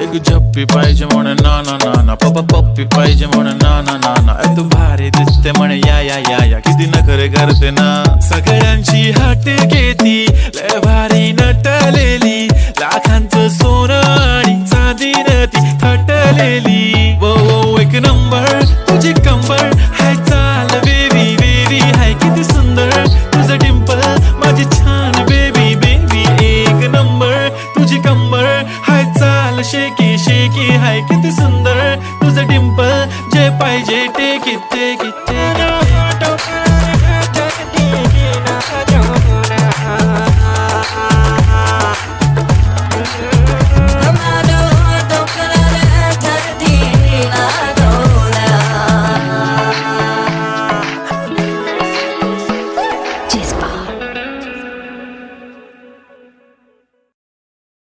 एक झप्पी पाहिजे म्हणे ना ना ना ना, पप्पी पाहिजे म्हणे ना ना ना ना. तू भारी दिसते म्हणे या या या या, किती नखरे करते ना. सगळ्यांची हाट घेती, लय भारी नटलेली, लाखांचं सोनं आणि चांदीनं ती थटलेली. वो वो एक नंबर तुझी कंबर, हाय चाल बेबी बेबी, हाय किती सुंदर तुझं डिंपल माझी छान बेबी बेबी. एक नंबर तुझी कंबर, हाय चाल शेकी शेकी, हाय किती सुंदर तुझं डिंपल, जे पाहिजे टेक इट